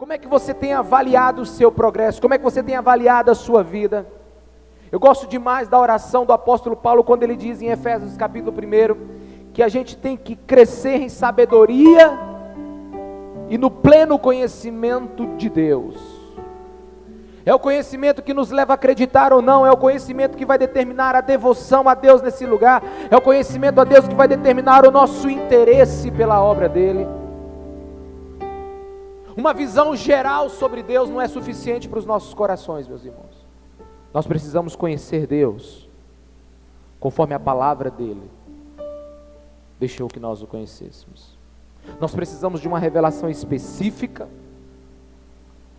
Como é que você tem avaliado o seu progresso? Como é que você tem avaliado a sua vida? Eu gosto demais da oração do apóstolo Paulo, quando ele diz em Efésios capítulo 1, que a gente tem que crescer em sabedoria e no pleno conhecimento de Deus. É o conhecimento que nos leva a acreditar ou não, é o conhecimento que vai determinar a devoção a Deus nesse lugar, é o conhecimento a Deus que vai determinar o nosso interesse pela obra dEle. Uma visão geral sobre Deus não é suficiente para os nossos corações, meus irmãos. Nós precisamos conhecer Deus, conforme a palavra dEle deixou que nós o conhecêssemos. Nós precisamos de uma revelação específica.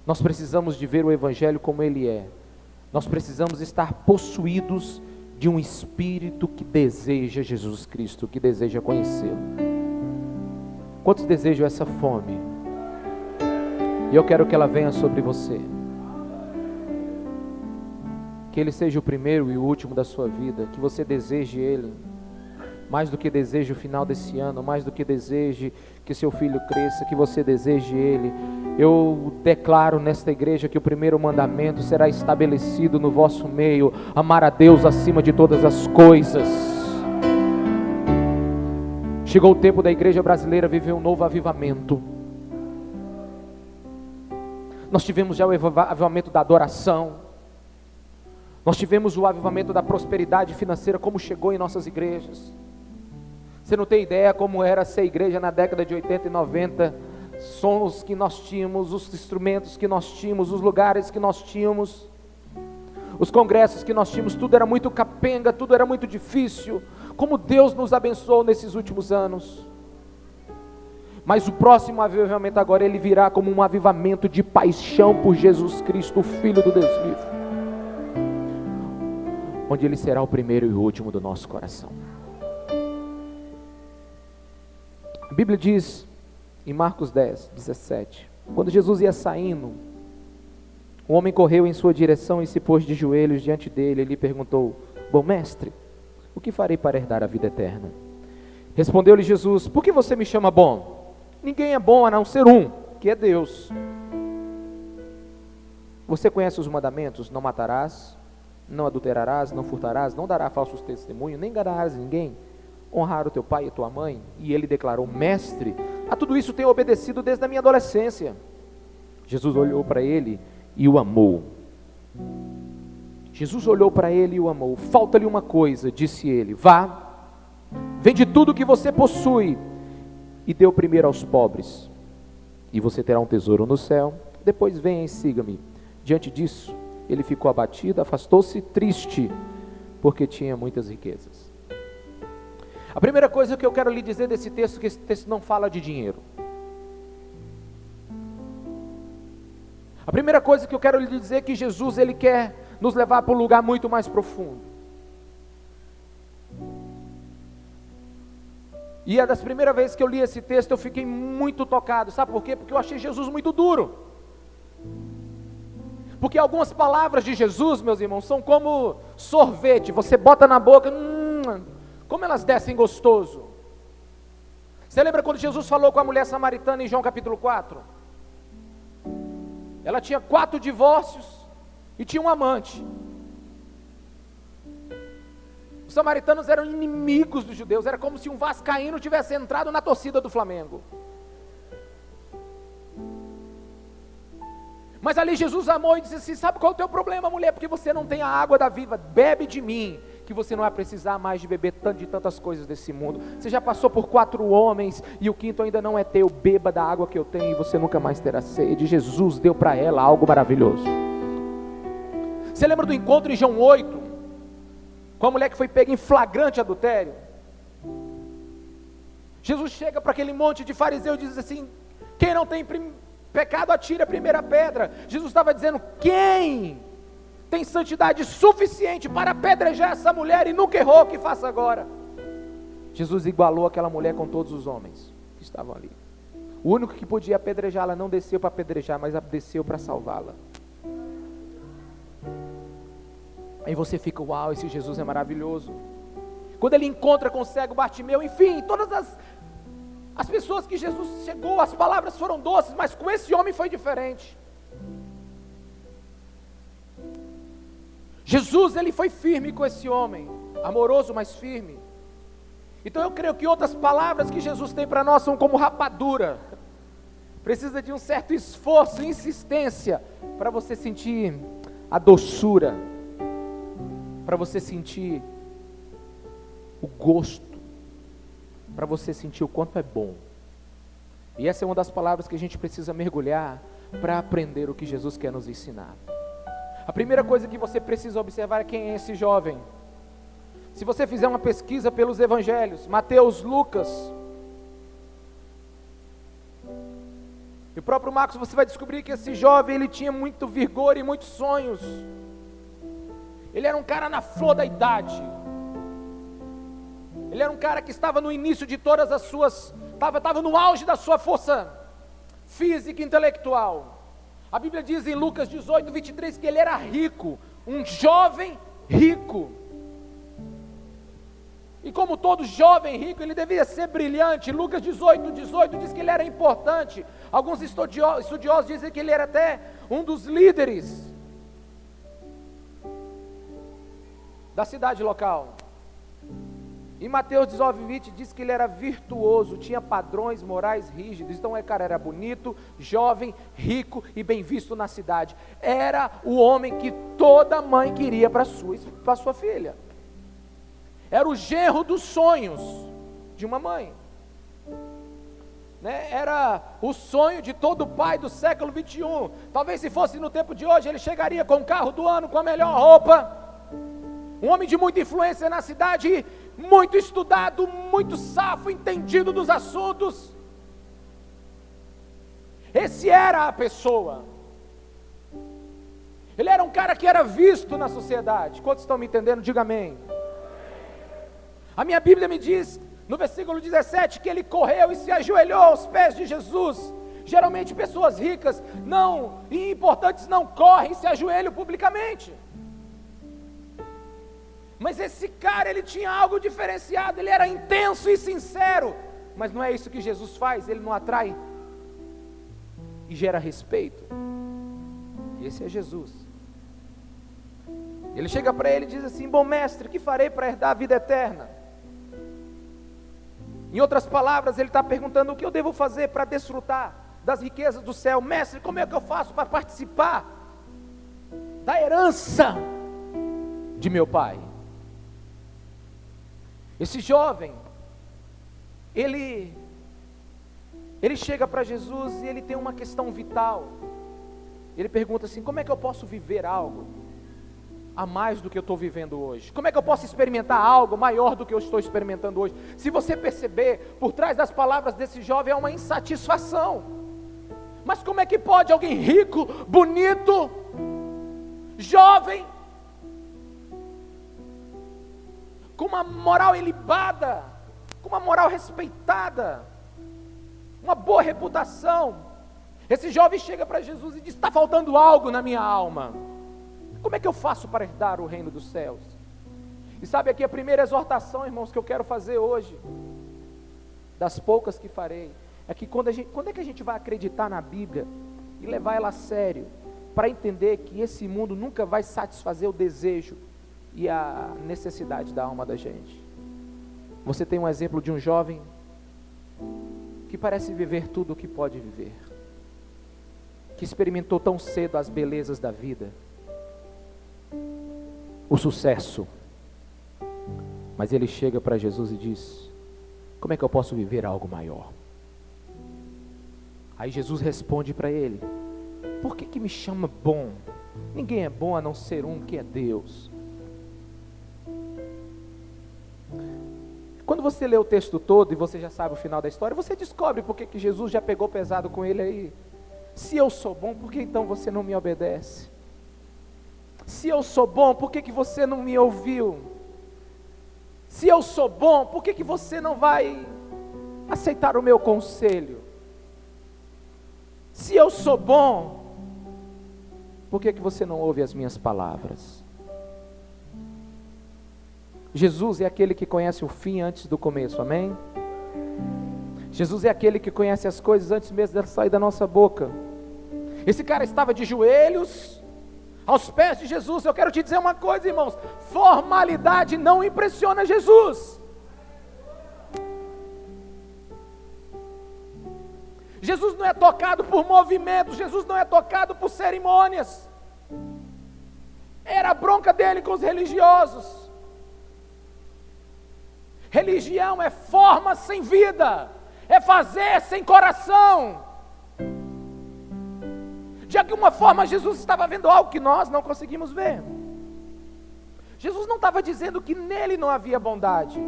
Nós precisamos de ver o Evangelho como ele é. Nós precisamos estar possuídos de um espírito que deseja Jesus Cristo, que deseja conhecê-lo. Quantos desejam essa fome? E eu quero que ela venha sobre você. Que ele seja o primeiro e o último da sua vida. Que você deseje ele mais do que deseje o final desse ano, mais do que deseje que seu filho cresça, que você deseje ele. Eu declaro nesta igreja que o primeiro mandamento será estabelecido no vosso meio: amar a Deus acima de todas as coisas. Chegou o tempo da igreja brasileira viver um novo avivamento. Nós tivemos já o avivamento da adoração, nós tivemos o avivamento da prosperidade financeira, como chegou em nossas igrejas. Você não tem ideia como era ser igreja na década de 80 e 90, sons que nós tínhamos, os instrumentos que nós tínhamos, os lugares que nós tínhamos, os congressos que nós tínhamos, tudo era muito capenga, tudo era muito difícil. Como Deus nos abençoou nesses últimos anos. Mas o próximo avivamento agora, ele virá como um avivamento de paixão por Jesus Cristo, o Filho do Deus vivo, onde ele será o primeiro e o último do nosso coração. A Bíblia diz em Marcos 10, 17, quando Jesus ia saindo, um homem correu em sua direção e se pôs de joelhos diante dele. Ele lhe perguntou: bom mestre, o que farei para herdar a vida eterna? Respondeu-lhe Jesus: por que você me chama bom? Ninguém é bom a não ser um, que é Deus. Você conhece os mandamentos: não matarás, não adulterarás, não furtarás, não darás falsos testemunhos, nem enganarás ninguém, honrar o teu pai e a tua mãe. E ele declarou: mestre, a tudo isso tenho obedecido desde a minha adolescência. Jesus olhou para ele e o amou. Jesus olhou para ele e o amou. Falta-lhe uma coisa, disse ele: vá, vende tudo o que você possui e dê o primeiro aos pobres, e você terá um tesouro no céu. Depois venha e siga-me. Diante disso, ele ficou abatido, afastou-se triste, porque tinha muitas riquezas. A primeira coisa que eu quero lhe dizer desse texto, é que esse texto não fala de dinheiro. A primeira coisa que eu quero lhe dizer é que Jesus, ele quer nos levar para um lugar muito mais profundo. E é das primeiras vezes que eu li esse texto, eu fiquei muito tocado. Sabe por quê? Porque eu achei Jesus muito duro. Porque algumas palavras de Jesus, meus irmãos, são como sorvete. Você bota na boca, como elas descem gostoso. Você lembra quando Jesus falou com a mulher samaritana em João capítulo 4? Ela tinha 4 divórcios e tinha um amante. Os samaritanos eram inimigos dos judeus. Era como se um vascaíno tivesse entrado na torcida do Flamengo. Mas ali Jesus amou e disse assim: sabe qual é o teu problema, mulher? Porque você não tem a água da vida. Bebe de mim, que você não vai precisar mais de beber de tantas coisas desse mundo. Você já passou por 4 homens e o 5º ainda não é teu. Beba da água que eu tenho e você nunca mais terá sede. Jesus deu para ela algo maravilhoso. Você lembra do encontro em João 8? Com a mulher que foi pega em flagrante adultério? Jesus chega para aquele monte de fariseu e diz assim: quem não tem pecado, atire a primeira pedra. Jesus estava dizendo: quem tem santidade suficiente para apedrejar essa mulher e nunca errou, que faça agora? Jesus igualou aquela mulher com todos os homens que estavam ali. O único que podia apedrejá-la não desceu para apedrejar, mas desceu para salvá-la. Aí você fica: uau, esse Jesus é maravilhoso. Quando ele encontra com o cego Bartimeu, enfim, todas as As pessoas que Jesus chegou, as palavras foram doces, mas com esse homem foi diferente. Jesus, ele foi firme com esse homem, amoroso, mas firme. Então eu creio que outras palavras que Jesus tem para nós são como rapadura. Precisa de um certo esforço, insistência, para você sentir a doçura, para você sentir o gosto, para você sentir o quanto é bom. E essa é uma das palavras que a gente precisa mergulhar para aprender o que Jesus quer nos ensinar. A primeira coisa que você precisa observar é quem é esse jovem. Se você fizer uma pesquisa pelos evangelhos, Mateus, Lucas e o próprio Marcos, você vai descobrir que esse jovem, ele tinha muito vigor e muitos sonhos. Ele era um cara na flor da idade. Ele era um cara que estava no início de todas as suas, estava no auge da sua força física e intelectual. A Bíblia diz em Lucas 18, 23, que ele era rico, um jovem rico. E como todo jovem rico, ele devia ser brilhante. Lucas 18 diz que ele era importante. Alguns estudiosos dizem que ele era até um dos líderes da cidade local. Em Mateus 19, 20 diz que ele era virtuoso, tinha padrões morais rígidos. Então o cara era bonito, jovem, rico e bem visto na cidade. Era o homem que toda mãe queria para sua filha. Era o genro dos sonhos de uma mãe, né? Era o sonho de todo pai do século 21. Talvez se fosse no tempo de hoje, ele chegaria com o carro do ano, com a melhor roupa. Um homem de muita influência na cidade, muito estudado, muito safo, entendido dos assuntos. Esse era a pessoa. Ele era um cara que era visto na sociedade. Quantos estão me entendendo? Diga amém. A minha Bíblia me diz, no versículo 17, que ele correu e se ajoelhou aos pés de Jesus. Geralmente pessoas ricas e importantes não correm e se ajoelham publicamente. Mas esse cara, ele tinha algo diferenciado, ele era intenso e sincero. Mas não é isso que Jesus faz, ele não atrai e gera respeito. Esse é Jesus. Ele chega para ele e diz assim: bom mestre, o que farei para herdar a vida eterna? Em outras palavras, ele está perguntando: o que eu devo fazer para desfrutar das riquezas do céu? Mestre, como é que eu faço para participar da herança de meu pai? Esse jovem, ele chega para Jesus e ele tem uma questão vital. Ele pergunta assim: como é que eu posso viver algo a mais do que eu estou vivendo hoje? Como é que eu posso experimentar algo maior do que eu estou experimentando hoje? Se você perceber, por trás das palavras desse jovem há uma insatisfação. Mas como é que pode alguém rico, bonito, jovem, com uma moral ilibada, com uma moral respeitada, uma boa reputação, esse jovem chega para Jesus e diz: está faltando algo na minha alma. Como é que eu faço para herdar o reino dos céus? E sabe aqui a primeira exortação, irmãos, que eu quero fazer hoje, das poucas que farei, é que quando é que a gente vai acreditar na Bíblia e levar ela a sério, para entender que esse mundo nunca vai satisfazer o desejo e a necessidade da alma da gente. Você tem um exemplo de um jovem que parece viver tudo o que pode viver, que experimentou tão cedo as belezas da vida, o sucesso, mas ele chega para Jesus e diz: como é que eu posso viver algo maior? Aí Jesus responde para ele: por que me chama bom? Ninguém é bom a não ser um, que é Deus. Quando você lê o texto todo e você já sabe o final da história, você descobre por que Jesus já pegou pesado com ele aí. Se eu sou bom, por que então você não me obedece? Se eu sou bom, por que você não me ouviu? Se eu sou bom, por que você não vai aceitar o meu conselho? Se eu sou bom, por que você não ouve as minhas palavras? Jesus é aquele que conhece o fim antes do começo, amém? Jesus é aquele que conhece as coisas antes mesmo de sair da nossa boca. Esse cara estava de joelhos aos pés de Jesus. Eu quero te dizer uma coisa, irmãos: formalidade não impressiona Jesus. Jesus não é tocado por movimentos, Jesus não é tocado por cerimônias. Era a bronca dele com os religiosos. Religião é forma sem vida, é fazer sem coração. De alguma forma Jesus estava vendo algo que nós não conseguimos ver. Jesus não estava dizendo que nele não havia bondade,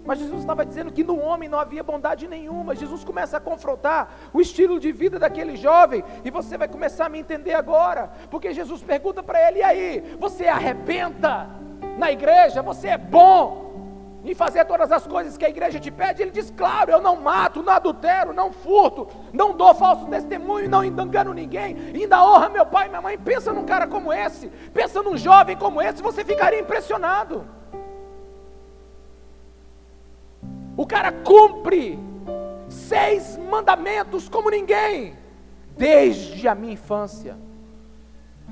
mas Jesus estava dizendo que no homem não havia bondade nenhuma. Jesus começa a confrontar o estilo de vida daquele jovem, e você vai começar a me entender agora, porque Jesus pergunta para ele: e aí, você arrebenta na igreja? Você é bom em fazer todas as coisas que a igreja te pede? Ele diz: claro, eu não mato, não adultero, não furto, não dou falso testemunho, não engano ninguém, ainda honra meu pai e minha mãe. Pensa num cara como esse, pensa num jovem como esse, você ficaria impressionado. O cara cumpre 6 mandamentos como ninguém, desde a minha infância.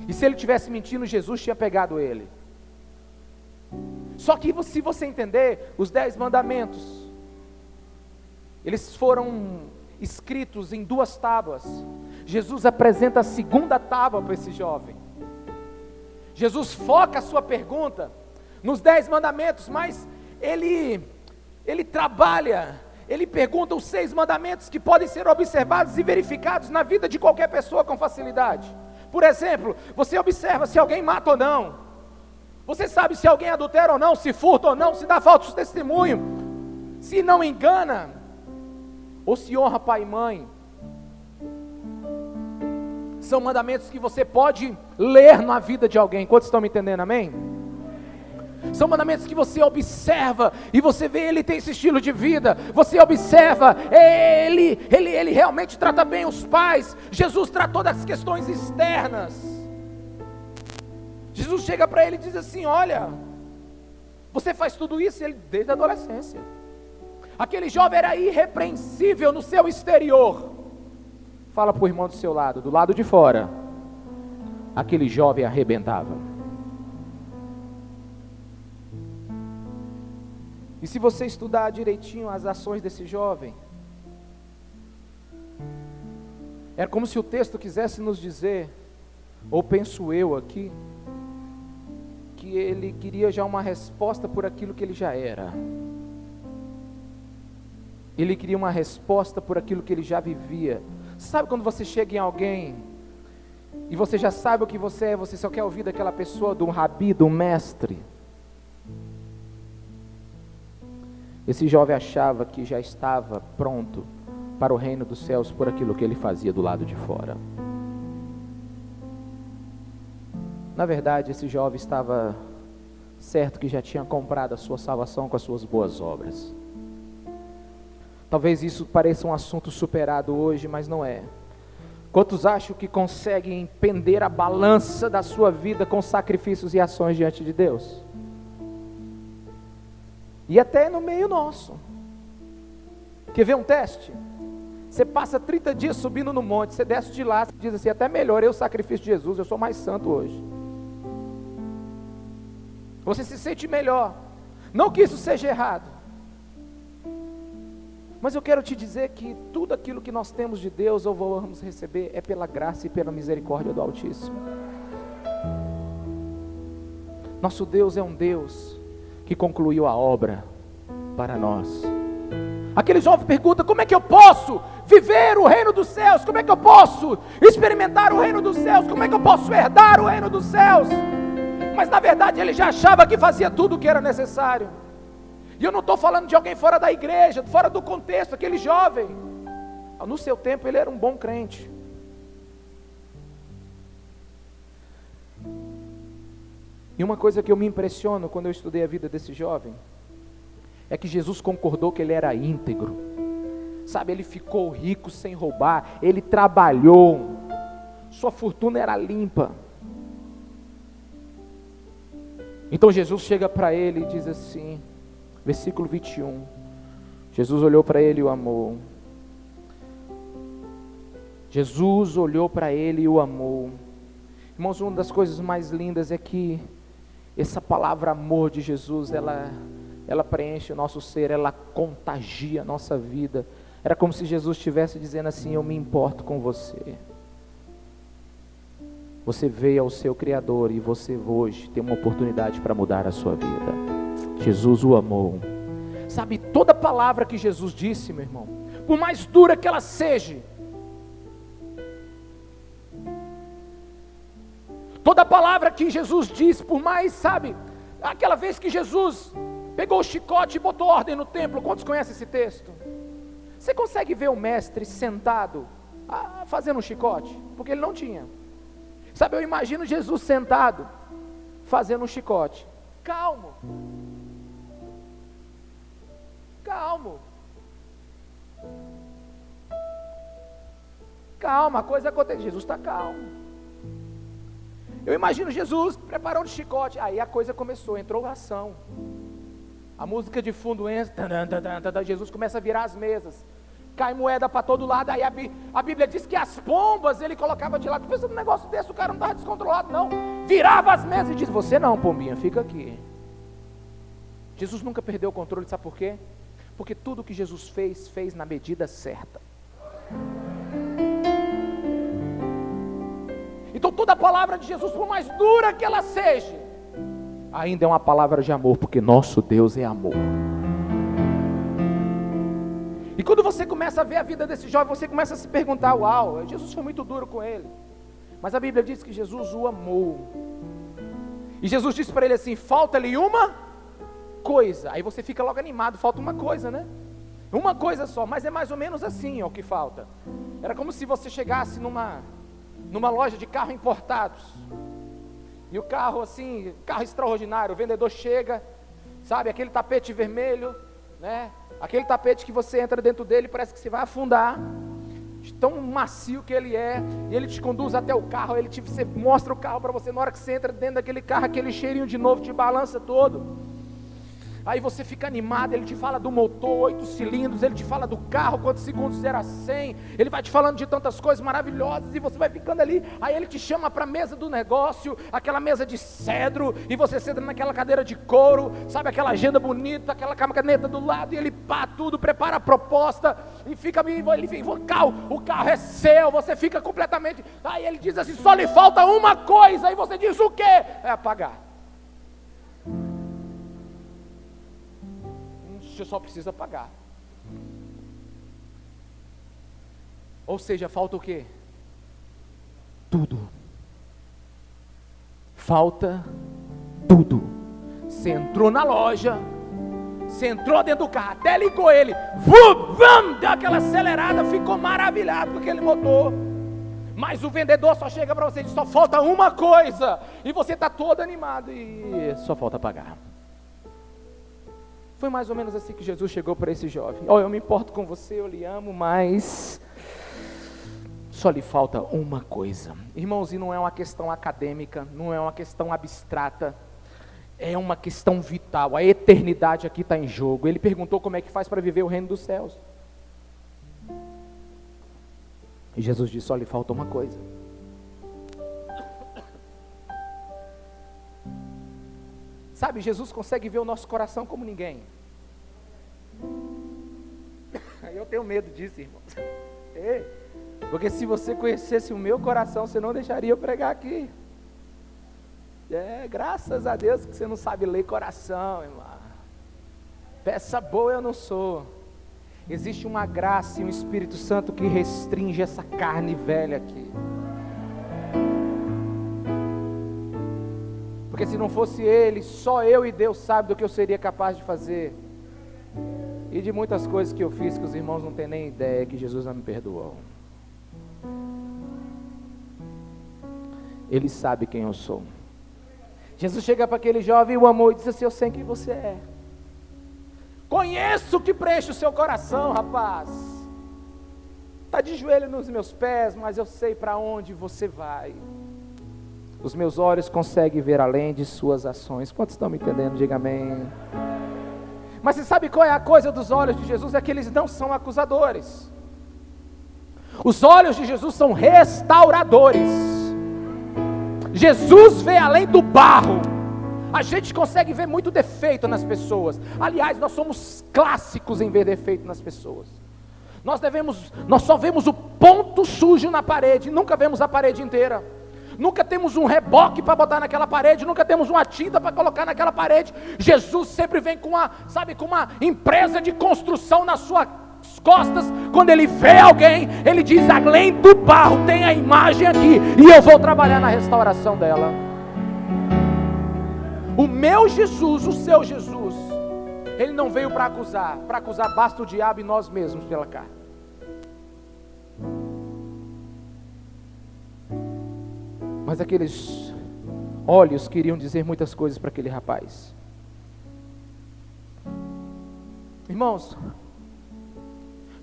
E se ele tivesse mentindo, Jesus tinha pegado ele. Só que se você entender, os 10 mandamentos, eles foram escritos em 2 tábuas. Jesus apresenta a 2ª tábua para esse jovem. Jesus foca a sua pergunta nos 10 mandamentos, mas ele trabalha, ele pergunta os 6 mandamentos que podem ser observados e verificados na vida de qualquer pessoa com facilidade. Por exemplo, você observa se alguém mata ou não, você sabe se alguém adultera ou não, se furta ou não, se dá falso testemunho, se não engana, ou se honra pai e mãe. São mandamentos que você pode ler na vida de alguém. Quantos estão me entendendo, amém? São mandamentos que você observa e você vê, ele tem esse estilo de vida. Você observa, ele realmente trata bem os pais. Jesus tratou das questões externas. Jesus chega para ele e diz assim: olha, você faz tudo isso desde a adolescência. Aquele jovem era irrepreensível no seu exterior. Fala para o irmão do seu lado, do lado de fora, aquele jovem arrebentava. E se você estudar direitinho as ações desse jovem, era como se o texto quisesse nos dizer, ou penso eu aqui, que ele queria já uma resposta por aquilo que ele já era. Ele queria uma resposta por aquilo que ele já vivia. Sabe quando você chega em alguém e você já sabe o que você é, você só quer ouvir daquela pessoa, de um rabi, de um mestre? Esse jovem achava que já estava pronto para o reino dos céus por aquilo que ele fazia do lado de fora. Na verdade, esse jovem estava certo que já tinha comprado a sua salvação com as suas boas obras. Talvez isso pareça um assunto superado hoje, mas não é. Quantos acham que conseguem pender a balança da sua vida com sacrifícios e ações diante de Deus? E até no meio nosso. Quer ver um teste? Você passa 30 dias subindo no monte, você desce de lá, você diz assim: até melhorei o sacrifício de Jesus, eu sou mais santo hoje. Você se sente melhor. Não que isso seja errado, mas eu quero te dizer que tudo aquilo que nós temos de Deus ou vamos receber é pela graça e pela misericórdia do Altíssimo. Nosso Deus é um Deus que concluiu a obra para nós. Aquele jovem pergunta: como é que eu posso viver o reino dos céus? Como é que eu posso experimentar o reino dos céus? Como é que eu posso herdar o reino dos céus? Mas na verdade ele já achava que fazia tudo o que era necessário. E eu não estou falando de alguém fora da igreja, fora do contexto. Aquele jovem, no seu tempo ele era um bom crente. E uma coisa que eu me impressiono quando eu estudei a vida desse jovem é que Jesus concordou que ele era íntegro. Sabe, ele ficou rico sem roubar, ele trabalhou, sua fortuna era limpa. Então Jesus chega para ele e diz assim, versículo 21: Jesus olhou para ele e o amou. Jesus olhou para ele e o amou. Irmãos, uma das coisas mais lindas é que essa palavra amor de Jesus, ela preenche o nosso ser, ela contagia a nossa vida. Era como se Jesus estivesse dizendo assim: eu me importo com você. Você veio ao seu Criador e você hoje tem uma oportunidade para mudar a sua vida. Jesus o amou. Sabe, toda palavra que Jesus disse, meu irmão, por mais dura que ela seja, toda palavra que Jesus disse, por mais, sabe, aquela vez que Jesus pegou o chicote e botou ordem no templo, quantos conhecem esse texto? Você consegue ver o mestre sentado, fazendo um chicote? Porque ele não tinha. Sabe, eu imagino Jesus sentado, fazendo um chicote, calmo, calma, a coisa acontece, Jesus está calmo. Eu imagino Jesus preparando o chicote, aí a coisa começou, entrou ação, a música de fundo entra, Jesus começa a virar as mesas, cai moeda para todo lado, aí a Bíblia diz que as pombas ele colocava de lado. Pensa num negócio desse, o cara não estava descontrolado não, virava as mesas e diz: você não, pombinha, fica aqui. Jesus nunca perdeu o controle, sabe por quê? Porque tudo que Jesus fez na medida certa. Então toda palavra de Jesus, por mais dura que ela seja, ainda é uma palavra de amor, porque nosso Deus é amor. E quando você começa a ver a vida desse jovem, você começa a se perguntar: uau, Jesus foi muito duro com ele. Mas a Bíblia diz que Jesus o amou. E Jesus disse para ele assim: falta-lhe uma coisa. Aí você fica logo animado, falta uma coisa, né? Uma coisa só, mas é mais ou menos assim, ó, o que falta. Era como se você chegasse numa loja de carro importados, e o carro assim, carro extraordinário, o vendedor chega, sabe, aquele tapete vermelho, né? Aquele tapete que você entra dentro dele, parece que você vai afundar, de tão macio que ele é, e ele te conduz até o carro, você mostra o carro para você, na hora que você entra dentro daquele carro, aquele cheirinho de novo te balança todo. Aí você fica animado, ele te fala do motor, 8 cilindros, ele te fala do carro, quantos segundos 0 a 100, ele vai te falando de tantas coisas maravilhosas, e você vai ficando ali, aí ele te chama para a mesa do negócio, aquela mesa de cedro, e você senta naquela cadeira de couro, sabe, aquela agenda bonita, aquela caneta do lado, e ele tudo, prepara a proposta, e ele fica, o carro é seu, você fica completamente, aí ele diz assim: só lhe falta uma coisa, aí você diz: o quê? É apagar. Você só precisa pagar. Ou seja, falta o quê? Tudo. Falta tudo. Você entrou na loja, você entrou dentro do carro, até ligou ele, deu aquela acelerada, ficou maravilhado com aquele motor. Mas o vendedor só chega para você e diz: só falta uma coisa. E você está todo animado e só falta pagar. Foi mais ou menos assim que Jesus chegou para esse jovem: eu me importo com você, eu lhe amo, mas só lhe falta uma coisa. Irmãos, e não é uma questão acadêmica, não é uma questão abstrata, é uma questão vital. A eternidade aqui está em jogo. Ele perguntou como é que faz para viver o reino dos céus. E Jesus disse: só lhe falta uma coisa. Sabe, Jesus consegue ver o nosso coração como ninguém. Eu tenho medo disso, irmãos. Porque se você conhecesse o meu coração, você não deixaria eu pregar aqui. Graças a Deus que você não sabe ler coração, irmão. Peça boa eu não sou. Existe uma graça e um Espírito Santo que restringe essa carne velha aqui. Porque se não fosse Ele, só eu e Deus sabem do que eu seria capaz de fazer. E de muitas coisas que eu fiz que os irmãos não têm nem ideia, que Jesus não me perdoou. Ele sabe quem eu sou. Jesus chega para aquele jovem, o amor, e diz assim: eu sei quem você é. Conheço o que preenche o seu coração, rapaz. Está de joelho nos meus pés, mas eu sei para onde você vai. Os meus olhos conseguem ver além de suas ações. Quantos estão me entendendo? Diga amém. Mas você sabe qual é a coisa dos olhos de Jesus? É que eles não são acusadores. Os olhos de Jesus são restauradores. Jesus vê além do barro. A gente consegue ver muito defeito nas pessoas. Aliás, nós somos clássicos em ver defeito nas pessoas. Nós só vemos o ponto sujo na parede, nunca vemos a parede inteira. Nunca temos um reboque para botar naquela parede, nunca temos uma tinta para colocar naquela parede. Jesus sempre vem com uma empresa de construção nas suas costas. Quando ele vê alguém, ele diz: além do barro tem a imagem aqui, e eu vou trabalhar na restauração dela. O meu Jesus, o seu Jesus, ele não veio para acusar basta o diabo e nós mesmos pela carne. Mas aqueles olhos queriam dizer muitas coisas para aquele rapaz. Irmãos,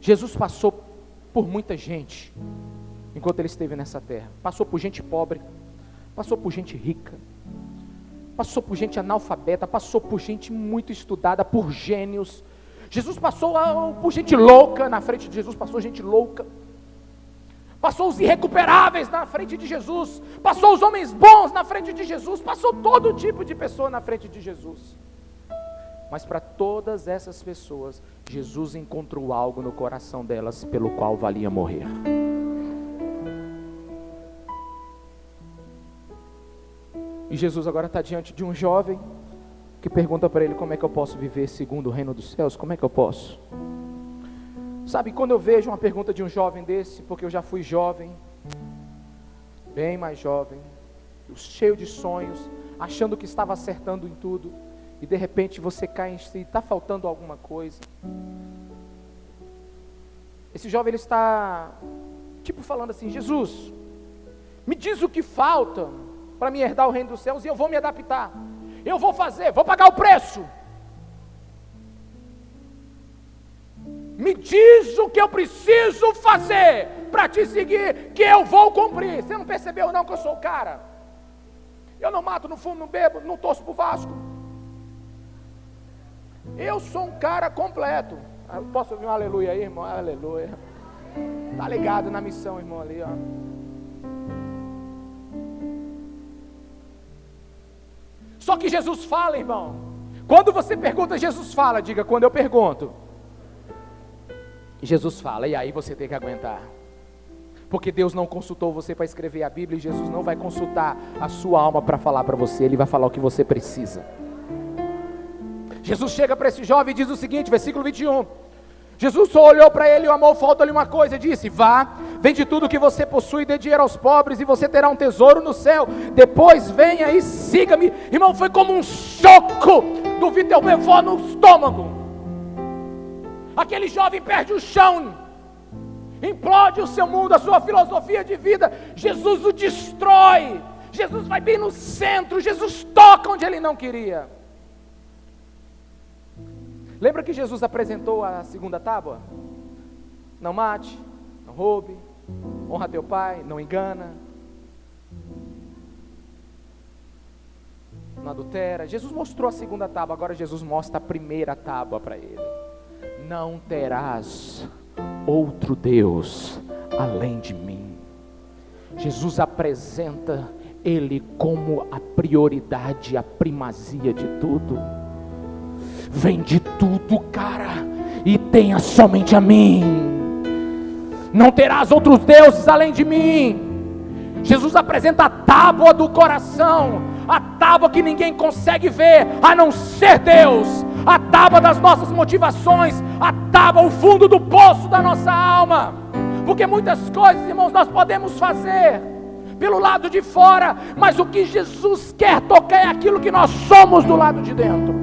Jesus passou por muita gente enquanto ele esteve nessa terra. Passou por gente pobre, passou por gente rica, passou por gente analfabeta, passou por gente muito estudada, por gênios. Jesus passou por gente louca. Na frente de Jesus passou gente louca. Passou os irrecuperáveis na frente de Jesus, passou os homens bons na frente de Jesus, passou todo tipo de pessoa na frente de Jesus. Mas para todas essas pessoas, Jesus encontrou algo no coração delas pelo qual valia morrer. E Jesus agora está diante de um jovem que pergunta para ele: como é que eu posso viver segundo o reino dos céus? Como é que eu posso? Sabe, quando eu vejo uma pergunta de um jovem desse, porque eu já fui jovem, bem mais jovem, cheio de sonhos, achando que estava acertando em tudo, e de repente você cai em si, está faltando alguma coisa. Esse jovem, ele está falando assim: Jesus, me diz o que falta para me herdar o reino dos céus, e eu vou me adaptar, eu vou fazer, vou pagar o preço. Me diz o que eu preciso fazer para te seguir, que eu vou cumprir. Você não percebeu não que eu sou o cara? Eu não mato, não fumo, não bebo, não torço pro Vasco. Eu sou um cara completo. Eu posso ouvir um aleluia aí, irmão? Aleluia. Tá ligado na missão, irmão, ali, ó. Só que Jesus fala, irmão. Quando você pergunta, Jesus fala. Diga: quando eu pergunto, Jesus fala. E aí você tem que aguentar. Porque Deus não consultou você para escrever a Bíblia, e Jesus não vai consultar a sua alma para falar para você. Ele vai falar o que você precisa. Jesus chega para esse jovem e diz o seguinte, versículo 21. Jesus só olhou para ele e o amor: falta-lhe uma coisa. E disse: vá, vende tudo que você possui e dê dinheiro aos pobres, e você terá um tesouro no céu. Depois venha e siga-me. Irmão, foi como um soco do Vitelbevó no estômago. Aquele jovem perde o chão, implode o seu mundo, a sua filosofia de vida. Jesus o destrói. Jesus vai bem no centro. Jesus toca onde ele não queria. Lembra que Jesus apresentou a segunda tábua? Não mate, não roube, honra teu pai, não engana, não adultera. Jesus mostrou a segunda tábua. Agora Jesus mostra a primeira tábua para ele: não terás outro Deus além de mim. Jesus apresenta ele como a prioridade, a primazia de tudo. Vende tudo, cara, e tenha somente a mim. Não terás outros deuses além de mim. Jesus apresenta a tábua do coração, a tábua que ninguém consegue ver a não ser Deus, a tábua das nossas motivações, a tábua, o fundo do poço da nossa alma. Porque muitas coisas, irmãos, nós podemos fazer pelo lado de fora, mas o que Jesus quer tocar é aquilo que nós somos do lado de dentro.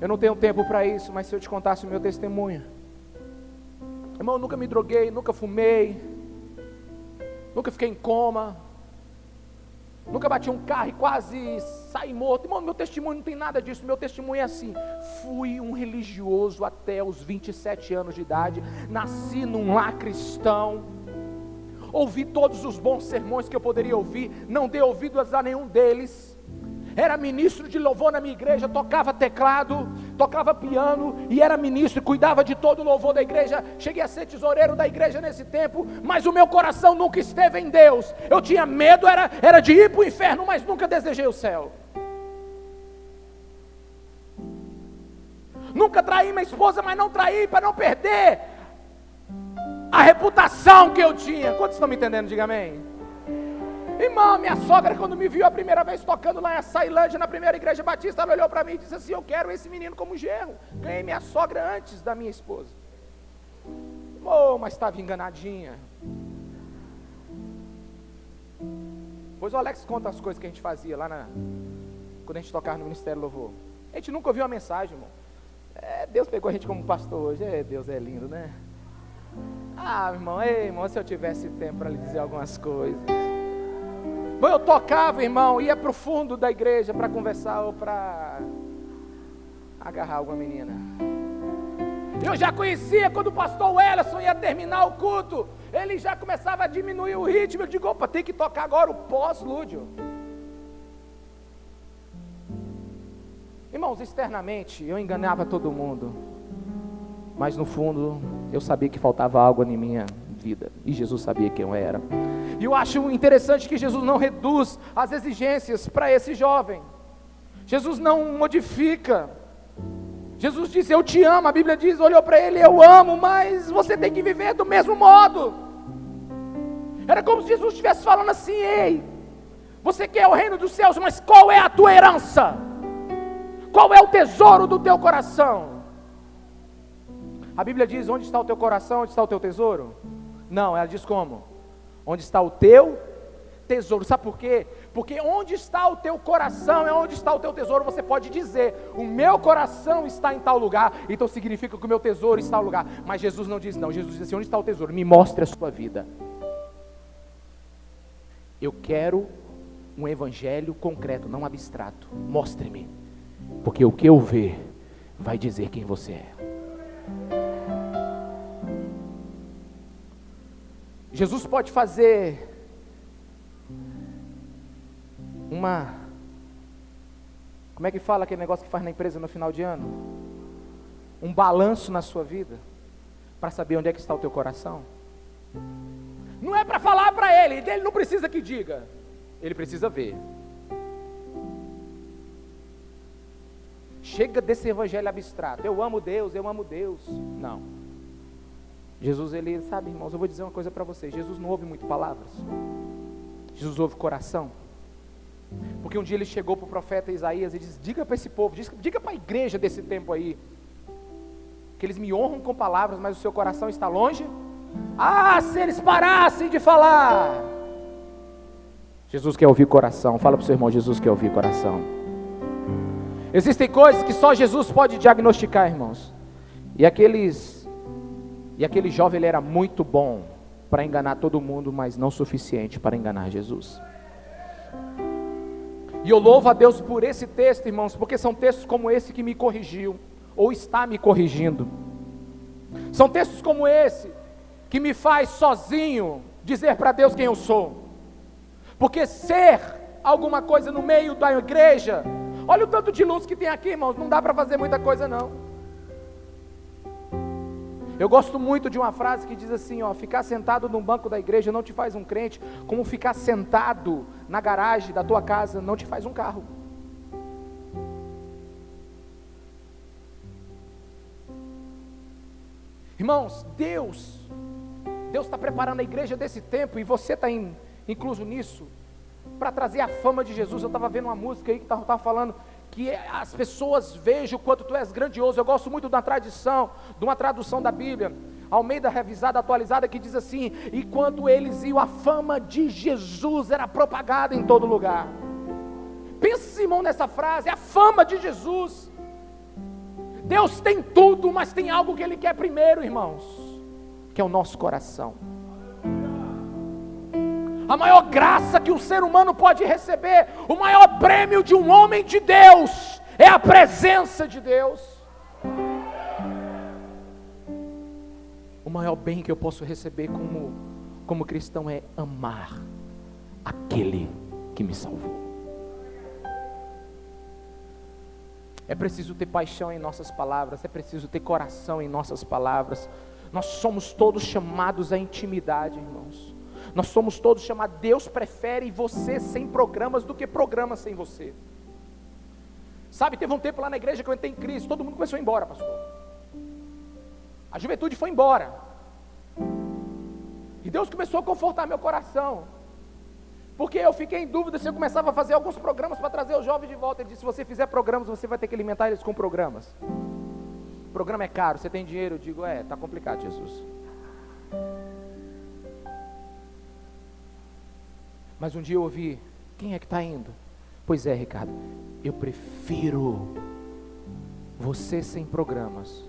Eu não tenho tempo para isso, mas se eu te contasse o meu testemunho, irmão, eu nunca me droguei, nunca fumei, nunca fiquei em coma, nunca bati um carro e quase saí morto. Irmão, meu testemunho não tem nada disso. Meu testemunho é assim: fui um religioso até os 27 anos de idade, nasci num lar cristão, ouvi todos os bons sermões que eu poderia ouvir, não dei ouvidos a nenhum deles. era ministro de louvor na minha igreja, tocava teclado, tocava piano e era ministro, cuidava de todo o louvor da igreja. Cheguei a ser tesoureiro da igreja nesse tempo, mas o meu coração nunca esteve em Deus. Eu tinha medo, era de ir para o inferno, mas nunca desejei o céu. Nunca traí minha esposa, mas não traí para não perder a reputação que eu tinha. Quantos estão me entendendo? Diga amém. Irmão, minha sogra, quando me viu a primeira vez tocando lá em Açailândia, na primeira igreja batista, ela olhou para mim e disse assim: eu quero esse menino como genro. Ganhei minha sogra antes da minha esposa. Mas estava enganadinha. Pois o Alex conta as coisas que a gente fazia lá quando a gente tocava no Ministério Louvor. A gente nunca ouviu a mensagem, irmão. Deus pegou a gente como pastor hoje. Deus é lindo, né? Irmão, se eu tivesse tempo para lhe dizer algumas coisas. Eu tocava, irmão, ia para o fundo da igreja para conversar ou para agarrar alguma menina. Eu já conhecia quando o pastor Wellerson ia terminar o culto, ele já começava a diminuir o ritmo. Eu digo: opa, tem que tocar agora o pós-lúdio. Irmãos, externamente eu enganava todo mundo, mas no fundo eu sabia que faltava algo em minha vida, e Jesus sabia quem eu era. E eu acho interessante que Jesus não reduz as exigências para esse jovem. Jesus não modifica. Jesus disse: eu te amo. A Bíblia diz, olhou para ele: eu amo, mas você tem que viver do mesmo modo. Era como se Jesus estivesse falando assim: ei, você quer o reino dos céus, mas qual é a tua herança? Qual é o tesouro do teu coração? A Bíblia diz: onde está o teu coração, onde está o teu tesouro? Não, ela diz como? Onde está o teu tesouro. Sabe por quê? Porque onde está o teu coração é onde está o teu tesouro. Você pode dizer: o meu coração está em tal lugar, então significa que o meu tesouro está no lugar. Mas Jesus não diz não. Jesus diz assim: onde está o tesouro? Me mostre a sua vida. Eu quero um evangelho concreto, não abstrato. Mostre-me, porque o que eu ver vai dizer quem você é. Jesus pode fazer como é que fala aquele negócio que faz na empresa no final de ano? Um balanço na sua vida, para saber onde é que está o teu coração. Não é para falar para ele não precisa que diga, ele precisa ver. Chega desse evangelho abstrato: eu amo Deus, eu amo Deus. Não. Jesus, ele sabe, irmãos, eu vou dizer uma coisa para vocês: Jesus não ouve muito palavras, Jesus ouve coração. Porque um dia ele chegou para o profeta Isaías e disse: diga para esse povo, diga para a igreja desse tempo aí, que eles me honram com palavras, mas o seu coração está longe. Se eles parassem de falar. Jesus quer ouvir coração. Fala para o seu irmão: Jesus quer ouvir coração. Existem coisas que só Jesus pode diagnosticar, irmãos. E aquele jovem, ele era muito bom para enganar todo mundo, mas não suficiente para enganar Jesus. E eu louvo a Deus por esse texto, irmãos, porque são textos como esse que me corrigiu, ou está me corrigindo. São textos como esse que me faz sozinho dizer para Deus quem eu sou. Porque ser alguma coisa no meio da igreja, olha o tanto de luz que tem aqui, irmãos, não dá para fazer muita coisa não. Eu gosto muito de uma frase que diz assim, ficar sentado num banco da igreja não te faz um crente, como ficar sentado na garagem da tua casa não te faz um carro. Irmãos, Deus está preparando a igreja desse tempo, e você está incluso nisso, para trazer a fama de Jesus. Eu estava vendo uma música aí que estava falando que as pessoas vejam o quanto tu és grandioso. Eu gosto muito da tradição, de uma tradução da Bíblia, Almeida Revisada, Atualizada, que diz assim: e quando eles iam, a fama de Jesus era propagada em todo lugar. Pense, irmão, nessa frase: a fama de Jesus. Deus tem tudo, mas tem algo que Ele quer primeiro, irmãos, que é o nosso coração. A maior graça que o ser humano pode receber, o maior prêmio de um homem de Deus, é a presença de Deus. O maior bem que eu posso receber como cristão é amar aquele que me salvou. É preciso ter paixão em nossas palavras, é preciso ter coração em nossas palavras. Nós somos todos chamados à intimidade, irmãos. Nós somos todos chamados. Deus prefere você sem programas do que programas sem você. Sabe, teve um tempo lá na igreja que eu entrei em crise, todo mundo começou a ir embora, pastor. A juventude foi embora. E Deus começou a confortar meu coração. Porque eu fiquei em dúvida se eu começava a fazer alguns programas para trazer os jovens de volta. Ele disse, se você fizer programas, você vai ter que alimentar eles com programas. O programa é caro, você tem dinheiro? Eu digo, tá complicado, Jesus. Mas um dia eu ouvi, quem é que está indo? Pois é, Ricardo, eu prefiro você sem programas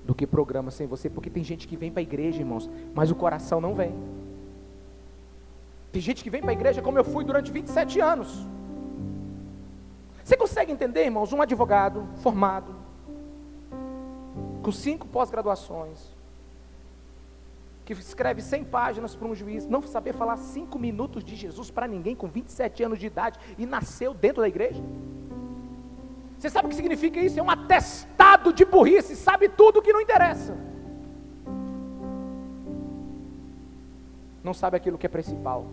do que programas sem você, porque tem gente que vem para a igreja, irmãos, mas o coração não vem. Tem gente que vem para a igreja como eu fui durante 27 anos. Você consegue entender, irmãos, um advogado formado, com 5 pós-graduações, que escreve 100 páginas para um juiz, não saber falar 5 minutos de Jesus para ninguém com 27 anos de idade e nasceu dentro da igreja? Você sabe o que significa isso? É um atestado de burrice, sabe tudo que não interessa. Não sabe aquilo que é principal.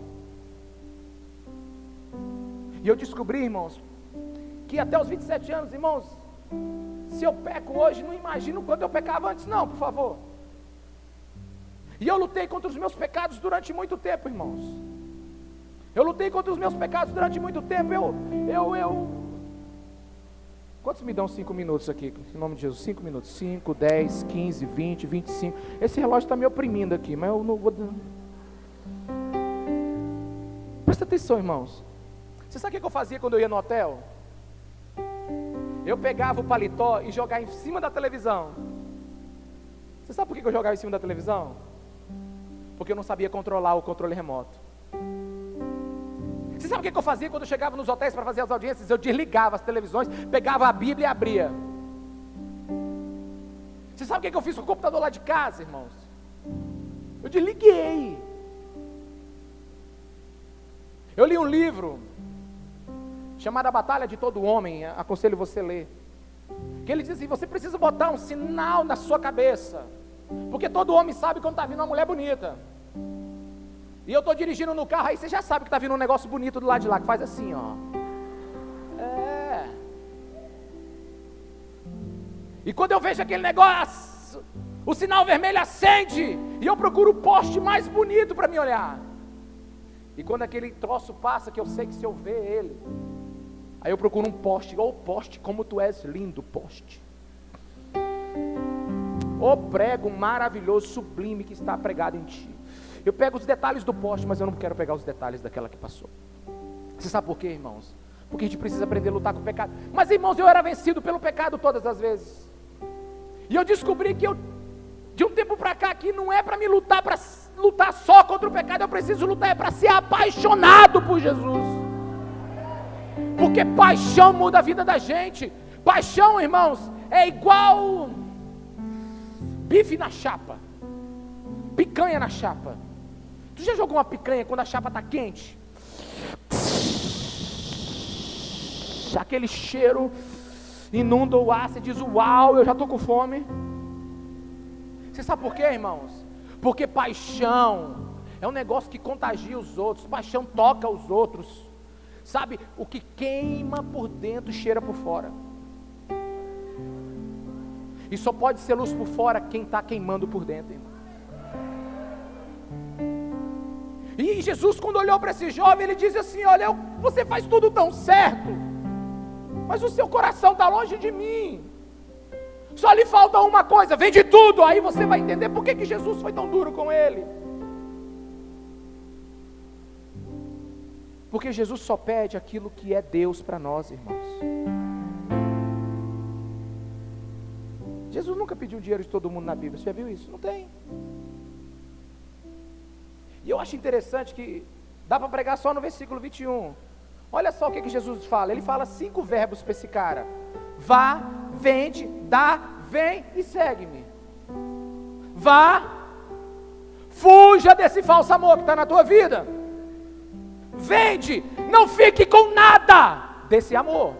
E eu descobri, irmãos, que até os 27 anos, irmãos, se eu peco hoje, não imagino quanto eu pecava antes, não, por favor. E eu lutei contra os meus pecados durante muito tempo, irmãos. Eu lutei contra os meus pecados durante muito tempo. Quantos me dão 5 minutos aqui? Em nome de Jesus, 5 minutos. 5, 10, 15, 20, 25. Esse relógio está me oprimindo aqui, mas eu não vou... Presta atenção, irmãos. Você sabe o que eu fazia quando eu ia no hotel? Eu pegava o paletó e jogava em cima da televisão. Você sabe por que eu jogava em cima da televisão? Porque eu não sabia controlar o controle remoto. Você sabe o que eu fazia quando eu chegava nos hotéis para fazer as audiências? Eu desligava as televisões, pegava a Bíblia e abria. Você sabe o que eu fiz com o computador lá de casa, irmãos? Eu desliguei. Eu li um livro chamado A Batalha de Todo Homem, aconselho você a ler. Que ele diz assim, você precisa botar um sinal na sua cabeça, porque todo homem sabe quando está vindo uma mulher bonita. E eu estou dirigindo no carro, aí você já sabe que está vindo um negócio bonito do lado de lá, que faz assim, ó. E quando eu vejo aquele negócio, o sinal vermelho acende, e eu procuro o poste mais bonito para me olhar. E quando aquele troço passa, que eu sei que se eu ver ele, aí eu procuro um poste, poste, como tu és lindo, poste. Prego maravilhoso, sublime que está pregado em ti. Eu pego os detalhes do poste, mas eu não quero pegar os detalhes daquela que passou. Você sabe por quê, irmãos? Porque a gente precisa aprender a lutar com o pecado. Mas, irmãos, eu era vencido pelo pecado todas as vezes. E eu descobri que de um tempo para cá, que não é para me lutar, para lutar só contra o pecado, eu preciso lutar para ser apaixonado por Jesus. Porque paixão muda a vida da gente. Paixão, irmãos, é igual bife na chapa, picanha na chapa. Tu já jogou uma picanha quando a chapa está quente? Aquele cheiro inunda o ar, você diz, uau, eu já estou com fome. Você sabe por quê, irmãos? Porque paixão é um negócio que contagia os outros, paixão toca os outros. Sabe, o que queima por dentro cheira por fora. E só pode ser luz por fora quem está queimando por dentro, irmão. E Jesus, quando olhou para esse jovem, ele disse assim, olha, você faz tudo tão certo, mas o seu coração está longe de mim. Só lhe falta uma coisa, vende tudo. Aí você vai entender por que Jesus foi tão duro com ele. Porque Jesus só pede aquilo que é Deus para nós, irmãos. Jesus nunca pediu dinheiro de todo mundo na Bíblia, você já viu isso? Não tem. E eu acho interessante que dá para pregar só no versículo 21. Olha só o que Jesus fala. Ele fala 5 verbos para esse cara: vá, vende, dá, vem e segue-me. Vá, fuja desse falso amor que está na tua vida. Vende, não fique com nada desse amor.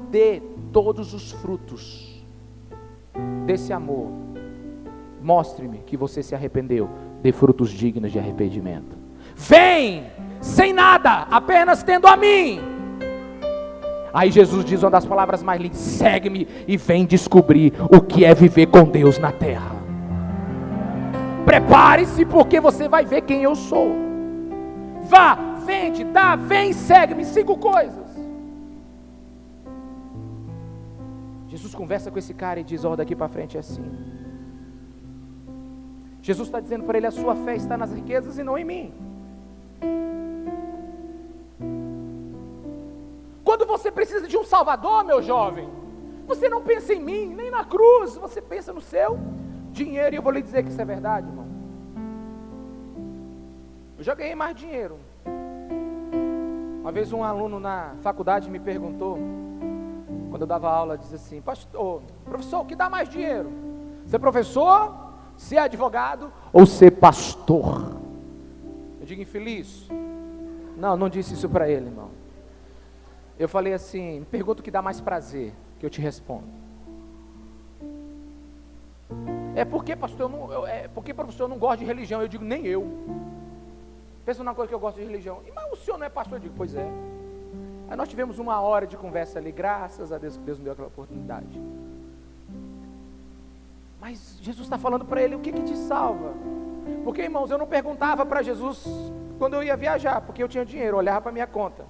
dê todos os frutos desse amor. Mostre-me que você se arrependeu, dê frutos dignos de arrependimento. Vem, sem nada, apenas tendo a mim. Aí Jesus diz uma das palavras mais lindas: segue-me e vem descobrir o que é viver com Deus na terra. Prepare-se, porque você vai ver quem eu sou. Vá, vende, dá, vem, segue-me. 5 coisas. Jesus conversa com esse cara e diz: ó, daqui para frente é assim. Jesus está dizendo para ele: a sua fé está nas riquezas e não em mim. Quando você precisa de um Salvador, meu jovem, você não pensa em mim, nem na cruz, você pensa no seu dinheiro. E eu vou lhe dizer que isso é verdade, irmão. Eu já ganhei mais dinheiro. Uma vez um aluno na faculdade me perguntou, quando eu dava aula, dizia assim: pastor, professor, o que dá mais dinheiro? Ser professor, ser advogado ou ser pastor? Eu digo: infeliz. Não disse isso para ele, irmão. Eu falei assim: me pergunta o que dá mais prazer, que eu te respondo. É porque, pastor, porque professor, eu não gosto de religião. Eu digo: nem eu. Pensa numa coisa que eu gosto de religião. Mas o senhor não é pastor? Eu digo: pois é. Aí nós tivemos 1 hora de conversa ali, graças a Deus que Deus me deu aquela oportunidade. Mas Jesus está falando para ele: o que te salva? Porque, irmãos, eu não perguntava para Jesus quando eu ia viajar, porque eu tinha dinheiro, eu olhava para minha conta,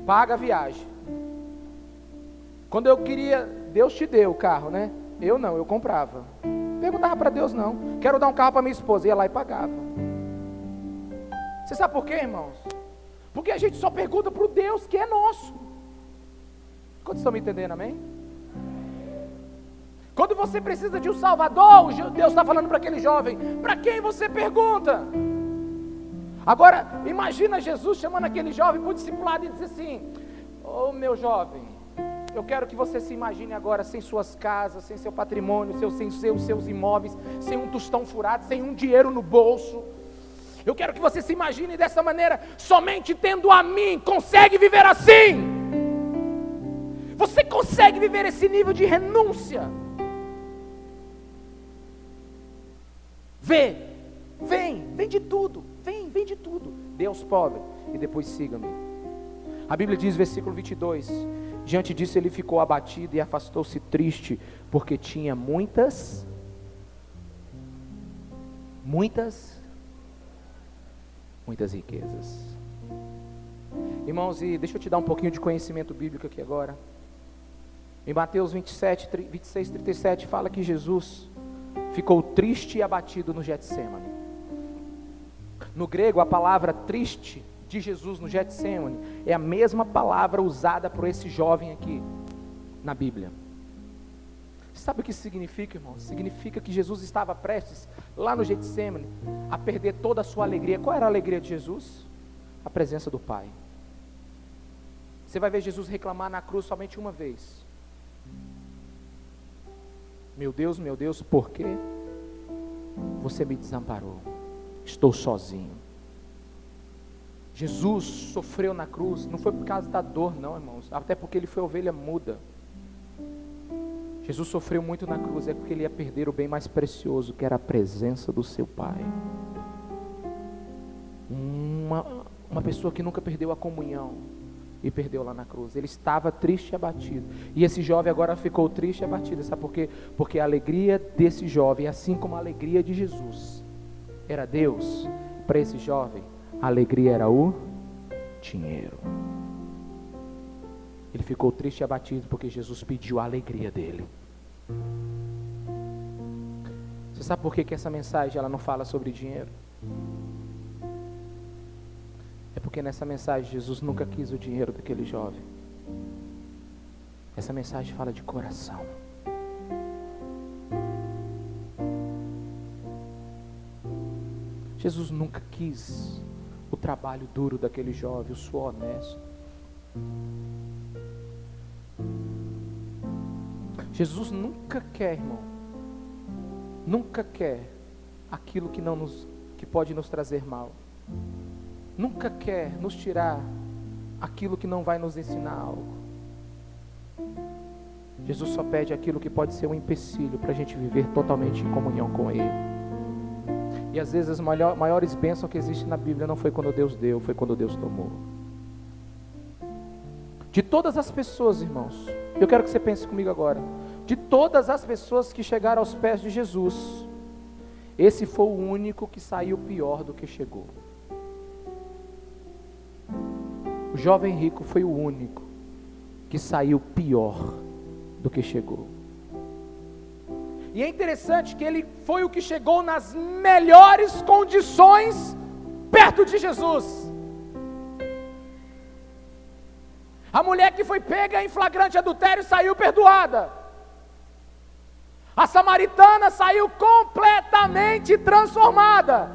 paga a viagem. Quando eu queria, Deus te deu o carro, né? Eu não, eu comprava. Perguntava para Deus não. Quero dar um carro para minha esposa, ia lá e pagava. Você sabe por quê, irmãos? Porque a gente só pergunta para o Deus que é nosso. Quantos estão me entendendo, amém? Quando você precisa de um Salvador, Deus está falando para aquele jovem: para quem você pergunta? Agora, imagina Jesus chamando aquele jovem para o discipulado e dizer assim: ô meu jovem, eu quero que você se imagine agora sem suas casas, sem seu patrimônio, sem seus imóveis, sem um tostão furado, sem um dinheiro no bolso. Eu quero que você se imagine dessa maneira, somente tendo a mim. Consegue viver assim? Você consegue viver esse nível de renúncia? Vem de tudo, vem de tudo. Deus pobre, e depois siga-me. A Bíblia diz, versículo 22, diante disso ele ficou abatido e afastou-se triste, porque tinha muitas riquezas. Irmãos, e deixa eu te dar um pouquinho de conhecimento bíblico aqui agora. Em Mateus 26, 37 fala que Jesus ficou triste e abatido no Getsêmani. No grego, a palavra triste de Jesus no Getsêmani é a mesma palavra usada por esse jovem aqui na Bíblia. Sabe o que isso significa, irmão? Significa que Jesus estava prestes, lá no Getsêmani, a perder toda a sua alegria. Qual era a alegria de Jesus? A presença do Pai. Você vai ver Jesus reclamar na cruz somente uma vez: meu Deus, por que você me desamparou? Estou sozinho. Jesus sofreu na cruz, não foi por causa da dor não, irmãos, até porque ele foi ovelha muda. Jesus sofreu muito na cruz, é porque ele ia perder o bem mais precioso, que era a presença do seu Pai. Uma pessoa que nunca perdeu a comunhão, e perdeu lá na cruz. Ele estava triste e abatido, e esse jovem agora ficou triste e abatido. Sabe por quê? Porque a alegria desse jovem, assim como a alegria de Jesus era Deus, para esse jovem a alegria era o dinheiro. Ele ficou triste e abatido porque Jesus pediu a alegria dele. Você sabe por que essa mensagem ela não fala sobre dinheiro? É porque nessa mensagem Jesus nunca quis o dinheiro daquele jovem. Essa mensagem fala de coração. Jesus nunca quis o trabalho duro daquele jovem, o suor honesto. Jesus nunca quer, irmão, nunca quer aquilo que pode nos trazer mal. Nunca quer nos tirar aquilo que não vai nos ensinar algo. Jesus só pede aquilo que pode ser um empecilho para a gente viver totalmente em comunhão com Ele. E às vezes as maiores bênçãos que existem na Bíblia não foi quando Deus deu, foi quando Deus tomou. De todas as pessoas, irmãos, eu quero que você pense comigo agora. De todas as pessoas que chegaram aos pés de Jesus, esse foi o único que saiu pior do que chegou. O jovem rico foi o único que saiu pior do que chegou. E é interessante que ele foi o que chegou nas melhores condições perto de Jesus. A mulher que foi pega em flagrante adultério saiu perdoada. A samaritana saiu completamente transformada.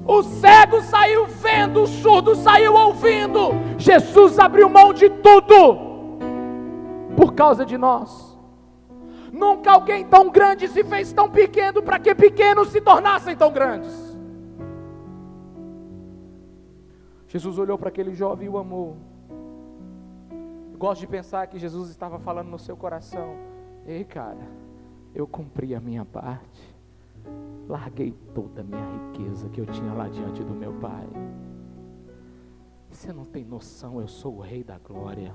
O cego saiu vendo, o surdo saiu ouvindo. Jesus abriu mão de tudo por causa de nós. Nunca alguém tão grande se fez tão pequeno para que pequenos se tornassem tão grandes. Jesus olhou para aquele jovem e o amou. Gosto de pensar que Jesus estava falando no seu coração: ei, cara, eu cumpri a minha parte, larguei toda a minha riqueza que eu tinha lá diante do meu Pai. Você não tem noção, eu sou o Rei da Glória,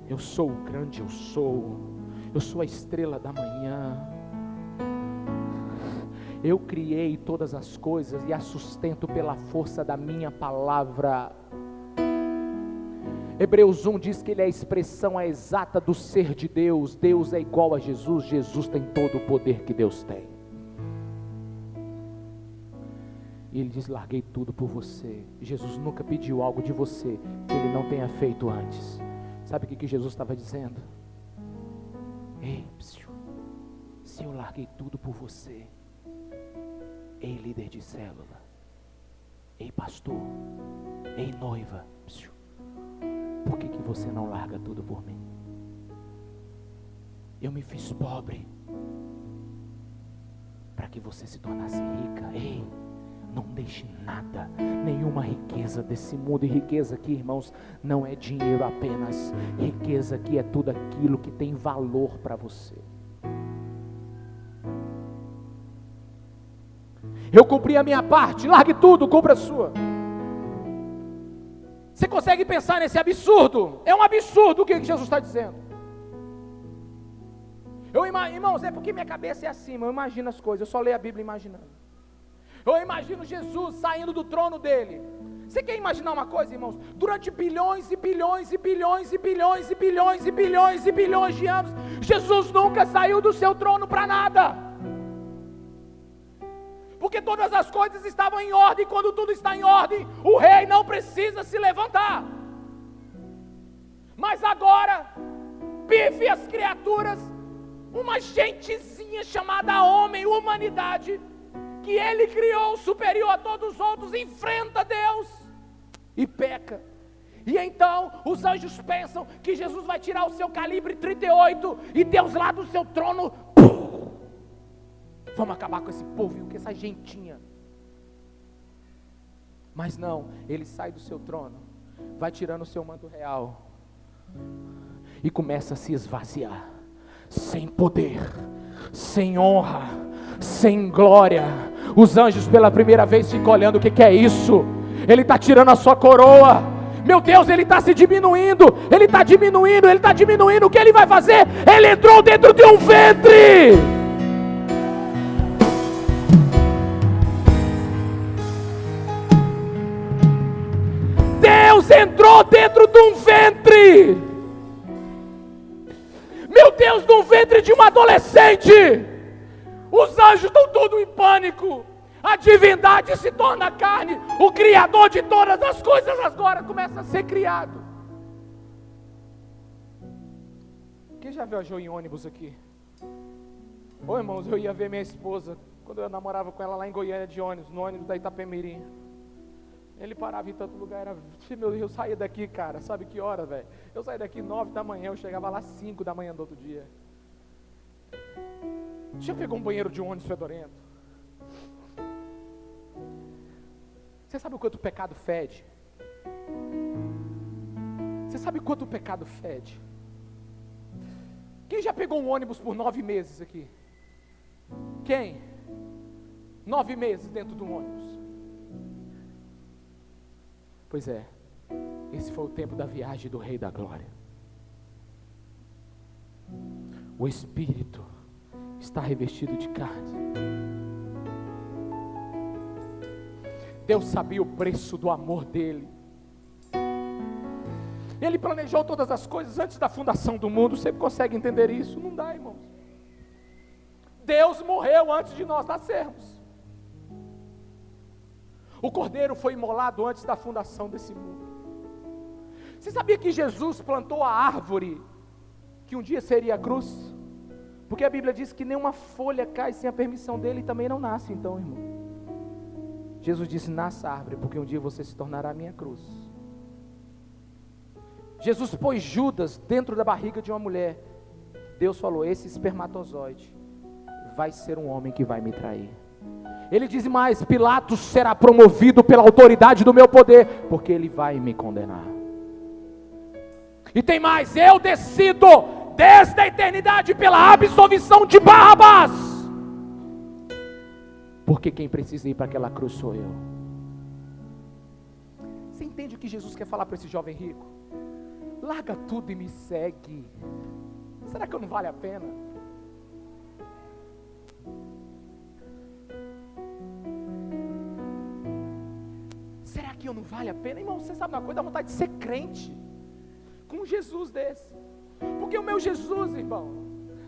eu sou o grande eu sou a estrela da manhã, eu criei todas as coisas e as sustento pela força da minha palavra. Hebreus 1 diz que Ele é a expressão exata do ser de Deus. Deus é igual a Jesus, Jesus tem todo o poder que Deus tem. E Ele diz: larguei tudo por você. Jesus nunca pediu algo de você que Ele não tenha feito antes. Sabe o que Jesus estava dizendo? Ei, se eu larguei tudo por você, ei, líder de célula, ei, pastor, ei, noiva, por que você não larga tudo por mim? Eu me fiz pobre para que você se tornasse rica. Ei, não deixe nada, nenhuma riqueza desse mundo. E riqueza aqui, irmãos, não é dinheiro apenas. Riqueza aqui é tudo aquilo que tem valor para você. Eu cumpri a minha parte, largue tudo, cumpra a sua. Você consegue pensar nesse absurdo? É um absurdo o que Jesus está dizendo. Irmãos, é porque minha cabeça é assim, eu imagino as coisas, eu só leio a Bíblia imaginando. Eu imagino Jesus saindo do trono dele. Você quer imaginar uma coisa, irmãos? Durante bilhões e bilhões e bilhões e bilhões e bilhões e bilhões e bilhões de anos, Jesus nunca saiu do seu trono para nada. Porque todas as coisas estavam em ordem. Quando tudo está em ordem, o rei não precisa se levantar. Mas agora, pife as criaturas, uma gentezinha chamada homem, humanidade, que ele criou superior a todos os outros, enfrenta Deus e peca. E então os anjos pensam que Jesus vai tirar o seu calibre 38 e Deus lá do seu trono, vamos acabar com esse povo, com essa gentinha. Mas não, ele sai do seu trono, vai tirando o seu manto real e começa a se esvaziar, sem poder, sem honra, sem glória. Os anjos pela primeira vez ficam olhando: o que é isso? Ele está tirando a sua coroa. Meu Deus, ele está se diminuindo, ele está diminuindo, ele está diminuindo. O que ele vai fazer? Ele entrou dentro de um ventre. Deus entrou dentro de um ventre. Meu Deus, de um ventre de uma adolescente. Os anjos estão todos em pânico. A divindade se torna carne. O Criador de todas as coisas agora começa a ser criado. Quem já viajou em ônibus aqui? Ô irmãos, eu ia ver minha esposa quando eu namorava com ela lá em Goiânia de ônibus, no ônibus da Itapemirim. Ele parava em tanto lugar, eu saía daqui, cara, sabe que hora, velho? Eu saía daqui 9 da manhã, eu chegava lá 5 da manhã do outro dia. Já pegou um banheiro de ônibus fedorento? Você sabe o quanto o pecado fede? Você sabe quanto o pecado fede? Quem já pegou um ônibus por 9 meses aqui? Quem? 9 meses dentro do ônibus. Pois é, esse foi o tempo da viagem do Rei da Glória. O Espírito está revestido de carne. Deus sabia o preço do amor dele. Ele planejou todas as coisas antes da fundação do mundo. Você consegue entender isso? Não dá, irmãos. Deus morreu antes de nós nascermos. O Cordeiro foi imolado antes da fundação desse mundo. Você sabia que Jesus plantou a árvore que um dia seria a cruz? Porque a Bíblia diz que nenhuma folha cai sem a permissão dele e também não nasce, então, irmão. Jesus disse: nasça a árvore, porque um dia você se tornará a minha cruz. Jesus pôs Judas dentro da barriga de uma mulher. Deus falou: esse espermatozoide vai ser um homem que vai me trair. Ele diz mais: Pilatos será promovido pela autoridade do meu poder, porque ele vai me condenar. E tem mais: eu decido desde a eternidade pela absolvição de Barrabás, porque quem precisa ir para aquela cruz sou eu. Você entende o que Jesus quer falar para esse jovem rico? Larga tudo e me segue. Será que eu não vale a pena? Será que eu não vale a pena? Irmão, você sabe uma coisa? Dá vontade de ser crente com um Jesus desse. Porque o meu Jesus, irmão,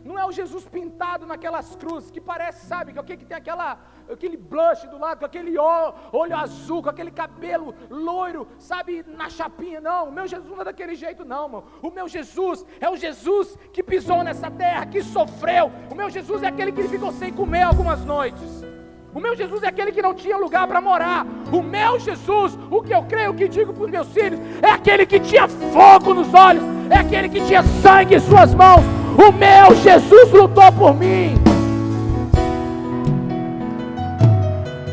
não é o Jesus pintado naquelas cruzes, que parece, sabe, que tem aquele blush do lado, com aquele olho azul, com aquele cabelo loiro, sabe, na chapinha. Não, o meu Jesus não é daquele jeito não, irmão. O meu Jesus é o Jesus que pisou nessa terra, que sofreu. O meu Jesus é aquele que ficou sem comer algumas noites. O meu Jesus é aquele que não tinha lugar para morar. O meu Jesus, o que eu creio, o que digo para os meus filhos, é aquele que tinha fogo nos olhos, é aquele que tinha sangue em suas mãos. O meu Jesus lutou por mim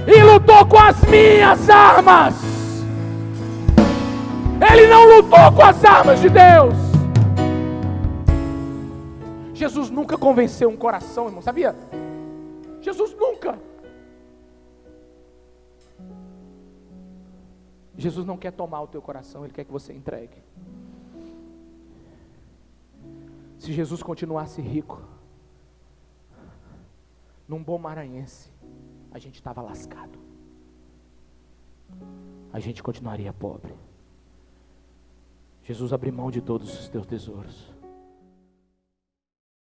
e lutou com as minhas armas. Ele não lutou com as armas de Deus. Jesus nunca convenceu um coração, irmão, sabia? Jesus nunca. Jesus não quer tomar o teu coração, Ele quer que você entregue. Se Jesus continuasse rico, num bom maranhense, a gente estava lascado. A gente continuaria pobre. Jesus abriu mão de todos os teus tesouros.